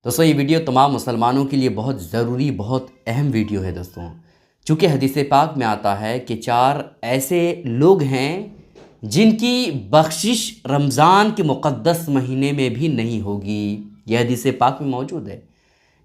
दोस्तों ये वीडियो तमाम मुसलमानों के लिए बहुत ज़रूरी, बहुत अहम वीडियो है दोस्तों। चूँकि हदीस पाक में आता है कि 4 ऐसे लोग हैं जिनकी बख्शिश रमज़ान के मुक़द्दस महीने में भी नहीं होगी। यह हदीस पाक में मौजूद है।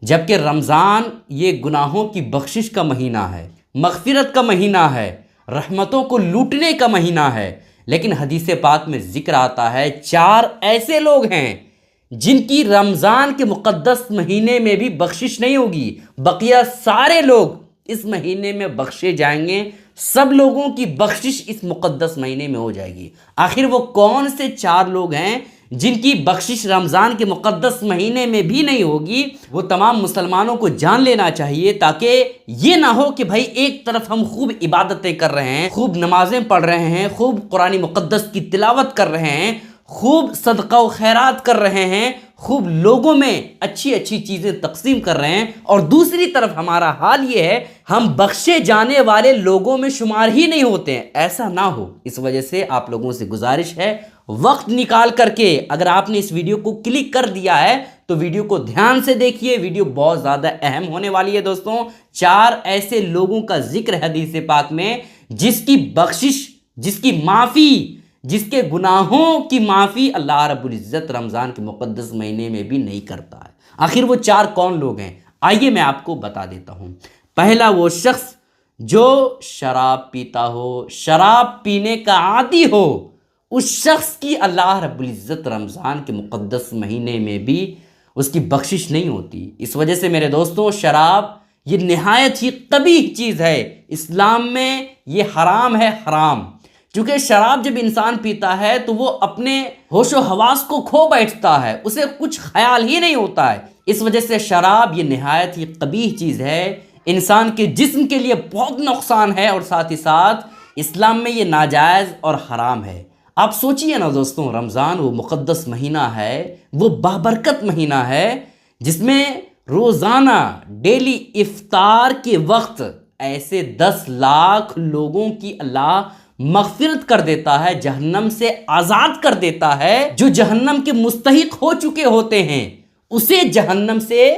जबकि रमज़ान ये गुनाहों की बख्शिश का महीना है, मग़फ़िरत का महीना है, रहमतों को लूटने का महीना है। लेकिन हदीस पाक में ज़िक्र आता है 4 ऐसे लोग हैं जिनकी रमज़ान के मुक़द्दस महीने में भी बख्शिश नहीं होगी। बकिया सारे लोग इस महीने में बख्शे जाएंगे, सब लोगों की बख्शिश इस मुक़द्दस महीने में हो जाएगी। आखिर वो कौन से 4 लोग हैं जिनकी बख्शिश रमज़ान के मुक़द्दस महीने में भी नहीं होगी? वो तमाम मुसलमानों को जान लेना चाहिए, ताकि ये ना हो कि भाई एक तरफ हम खूब इबादतें कर रहे हैं, खूब नमाजें पढ़ रहे हैं, खूब कुरान मुक़द्दस की तिलावत कर रहे हैं, खूब सदका व खैरात कर रहे हैं, खूब लोगों में अच्छी अच्छी चीज़ें तकसीम कर रहे हैं, और दूसरी तरफ हमारा हाल ये है हम बख्शे जाने वाले लोगों में शुमार ही नहीं होते हैं। ऐसा ना हो, इस वजह से आप लोगों से गुजारिश है, वक्त निकाल करके अगर आपने इस वीडियो को क्लिक कर दिया है तो वीडियो को ध्यान से देखिए। वीडियो बहुत ज़्यादा अहम होने वाली है दोस्तों। 4 ऐसे लोगों का जिक्र है हदीस पाक में जिसकी बख्शिश, जिसकी माफ़ी, जिसके गुनाहों की माफ़ी अल्लाह रब्बुल इज़्ज़त रमज़ान के मुक़द्दस महीने में भी नहीं करता है। आखिर वो 4 कौन लोग हैं? आइए मैं आपको बता देता हूँ। पहला वो शख्स जो शराब पीता हो, शराब पीने का आदी हो, उस शख्स की अल्लाह रब्बुल इज़्ज़त रमज़ान के मुक़द्दस महीने में भी उसकी बख्शिश नहीं होती। इस वजह से मेरे दोस्तों, शराब ये निहायत ही कबीह चीज़ है। इस्लाम में ये हराम है, हराम। क्योंकि शराब जब इंसान पीता है तो वो अपने होशो हवास को खो बैठता है, उसे कुछ ख्याल ही नहीं होता है। इस वजह से शराब ये निहायत ही कबीह चीज़ है, इंसान के जिस्म के लिए बहुत नुकसान है, और साथ ही साथ इस्लाम में ये नाजायज़ और हराम है। आप सोचिए ना दोस्तों, रमज़ान वो मुक़द्दस महीना है, वो बाबरकत महीना है जिसमें रोज़ाना डेली इफ्तार के वक्त ऐसे 10 लाख लोगों की अल्लाह मग़फ़िरत कर देता है, जहन्नम से आज़ाद कर देता है। जो जहन्नम के मुस्तहिक हो चुके होते हैं उसे जहन्नम से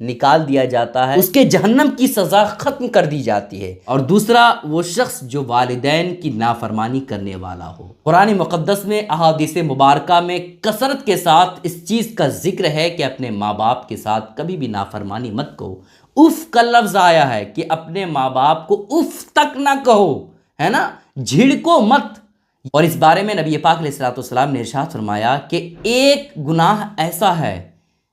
निकाल दिया जाता है, उसके जहन्नम की सज़ा ख़त्म कर दी जाती है। और दूसरा वो शख्स जो वालिदैन की नाफरमानी करने वाला हो। कुरान मुक़द्दस में अहादीस मुबारका में कसरत के साथ इस चीज़ का जिक्र है कि अपने माँ बाप के साथ कभी भी नाफरमानी मत कहो। उफ़ का लफ्ज़ आया है कि अपने माँ बाप को उफ़ तक ना कहो, है ना, झिड़को मत। और इस बारे में नबी पाक अलैहिस्सलाम ने इरशाद फरमाया कि एक गुनाह ऐसा है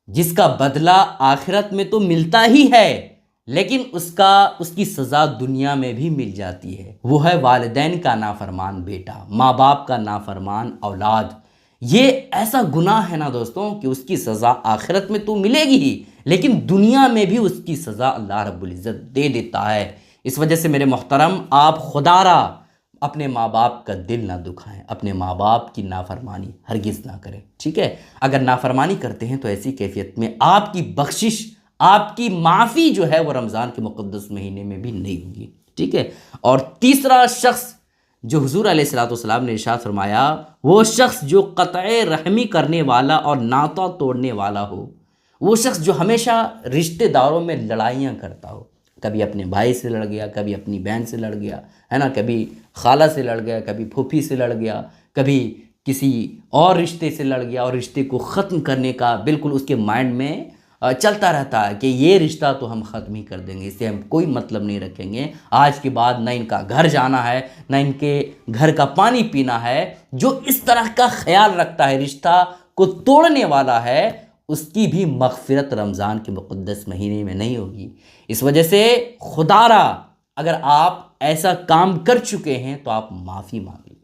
जिसका बदला आखिरत में तो मिलता ही है, लेकिन उसकी सज़ा दुनिया में भी मिल जाती है। वो है वालिदैन का नाफरमान बेटा, माँ बाप का नाफरमान औलाद। ये ऐसा गुनाह है ना दोस्तों कि उसकी सज़ा आखिरत में तो मिलेगी ही, लेकिन दुनिया में भी उसकी सज़ा अल्लाह रब्बुल इज़्ज़त दे देता है। इस वजह से मेरे मोहतरम, आप खुदारा अपने माँ बाप का दिल ना दुखाएं, अपने माँ बाप की नाफरमानी हरगिज़ ना करें, ठीक है। अगर नाफरमानी करते हैं तो ऐसी कैफियत में आपकी बख्शिश, आपकी माफ़ी जो है वो रमज़ान के मुक़द्दस महीने में भी नहीं होगी, ठीक है। और तीसरा शख्स जो हुज़ूर अलैहिस्सलाम ने इरशाद फरमाया, वो शख्स जो क़त्ए रहमी करने वाला और नाता तोड़ने वाला हो, वो शख्स जो हमेशा रिश्तेदारों में लड़ाइयाँ करता हो, कभी अपने भाई से लड़ गया, कभी अपनी बहन से लड़ गया, है ना, कभी खाला से लड़ गया, कभी फूफी से लड़ गया, कभी किसी और रिश्ते से लड़ गया, और रिश्ते को ख़त्म करने का बिल्कुल उसके माइंड में चलता रहता है कि ये रिश्ता तो हम ख़त्म ही कर देंगे, इससे हम कोई मतलब नहीं रखेंगे, आज के बाद ना इनका घर जाना है, ना इनके घर का पानी पीना है। जो इस तरह का ख्याल रखता है, रिश्ता को तोड़ने वाला है, उसकी भी मग़फ़िरत रमज़ान के मुक़द्दस महीने में नहीं होगी। इस वजह से खुदारा अगर आप ऐसा काम कर चुके हैं तो आप माफ़ी मांगिए,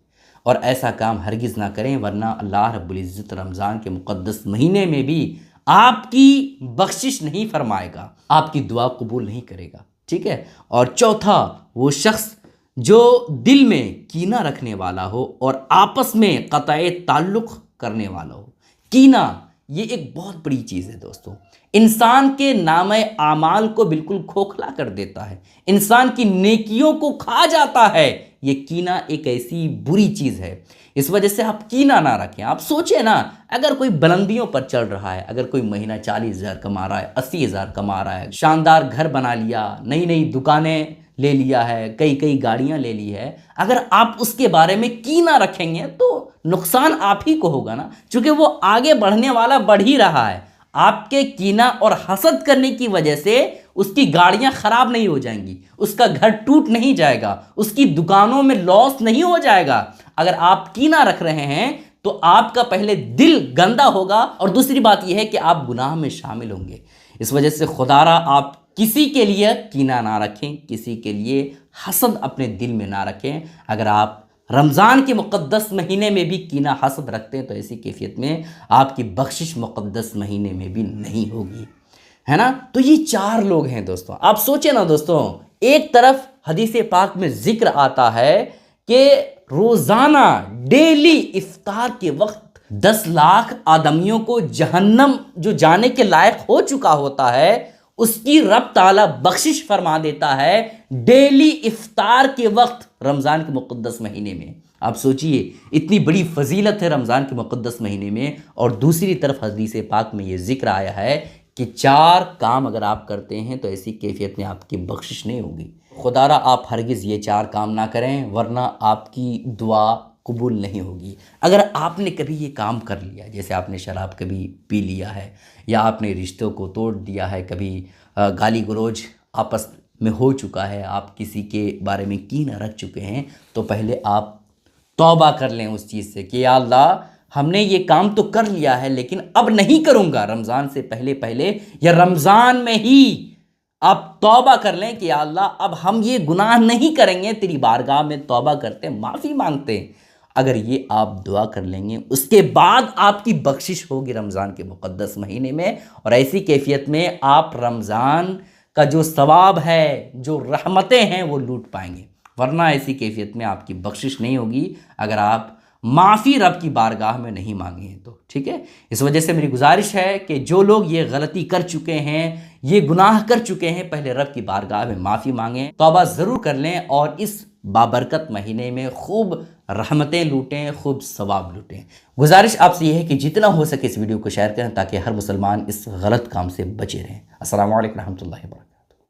और ऐसा काम हरगिज़ ना करें, वरना अल्लाह रब्बुल इज़्ज़त रमज़ान के मुक़द्दस महीने में भी आपकी बख्शिश नहीं फरमाएगा, आपकी दुआ कबूल नहीं करेगा, ठीक है। और चौथा वो शख्स जो दिल में कीना रखने वाला हो और आपस में क़त्ए ताल्लुक़ करने वाला हो। कीना ये एक बहुत बड़ी चीज़ है दोस्तों, इंसान के नामे आमाल को बिल्कुल खोखला कर देता है, इंसान की नेकियों को खा जाता है। ये कीना एक ऐसी बुरी चीज़ है, इस वजह से आप कीना ना रखें। आप सोचें ना, अगर कोई बुलंदियों पर चल रहा है, अगर कोई महीना 40,000 कमा रहा है, 80,000 कमा रहा है, शानदार घर बना लिया, नई नई दुकानें ले लिया है, कई कई गाड़ियां ले ली है, अगर आप उसके बारे में कीना रखेंगे तो नुकसान आप ही को होगा ना, क्योंकि वो आगे बढ़ने वाला बढ़ ही रहा है। आपके कीना और हसद करने की वजह से उसकी गाड़ियां खराब नहीं हो जाएंगी, उसका घर टूट नहीं जाएगा, उसकी दुकानों में लॉस नहीं हो जाएगा। अगर आप कीना रख रहे हैं तो आपका पहले दिल गंदा होगा और दूसरी बात यह है कि आप गुनाह में शामिल होंगे। इस वजह से खुदारा आप किसी के लिए कीना ना रखें, किसी के लिए हसद अपने दिल में ना रखें। अगर आप रमज़ान के मुक़द्दस महीने में भी कीना हसद रखते हैं तो ऐसी कैफियत में आपकी बख्शिश मुक़द्दस महीने में भी नहीं होगी, है ना। तो ये 4 लोग हैं दोस्तों। आप सोचें ना दोस्तों, एक तरफ हदीस पाक में जिक्र आता है कि रोज़ाना डेली इफ्तार के वक्त 10 लाख आदमियों को जहन्नम जो जाने के लायक हो चुका होता है, उसकी रब ताला बख्शिश फरमा देता है डेली इफ्तार के वक्त रमज़ान के मुक़द्दस महीने में। आप सोचिए, इतनी बड़ी फजीलत है रमज़ान के मुक़द्दस महीने में, और दूसरी तरफ हदीस पाक में ये जिक्र आया है कि 4 काम अगर आप करते हैं तो ऐसी कैफियत में आपकी बख्शिश नहीं होगी। खुदारा आप हरगिज़ ये 4 काम ना करें, वरना आपकी दुआ कबूल नहीं होगी। अगर आपने कभी ये काम कर लिया, जैसे आपने शराब कभी पी लिया है, या आपने रिश्तों को तोड़ दिया है, कभी गाली गलौज आपस में हो चुका है, आप किसी के बारे में कीना रख चुके हैं, तो पहले आप तौबा कर लें उस चीज़ से कि या अल्लाह, हमने ये काम तो कर लिया है लेकिन अब नहीं करूँगा। रमज़ान से पहले पहले या रमज़ान में ही आप तौबा कर लें कि या अल्लाह, अब हम ये गुनाह नहीं करेंगे, तेरी बारगाह में तौबा करते, माफ़ी मांगते। अगर ये आप दुआ कर लेंगे, उसके बाद आपकी बख्शिश होगी रमज़ान के मुक़द्दस महीने में, और ऐसी कैफियत में आप रमज़ान का जो सवाब है, जो रहमतें हैं, वो लूट पाएंगे। वरना ऐसी कैफियत में आपकी बख्शिश नहीं होगी अगर आप माफ़ी रब की बारगाह में नहीं मांगे हैं तो, ठीक है। इस वजह से मेरी गुजारिश है कि जो लोग ये गलती कर चुके हैं, ये गुनाह कर चुके हैं, पहले रब की बारगाह में माफ़ी मांगें, तौबा ज़रूर कर लें, और इस बाबरकत महीने में खूब रहमतें लूटें, खूब सवाब लूटें। गुजारिश आपसे यह है कि जितना हो सके इस वीडियो को शेयर करें ताकि हर मुसलमान इस गलत काम से बचे रहें। अस्सलामु अलैकुम रहमतुल्लाहि व बरकातहू।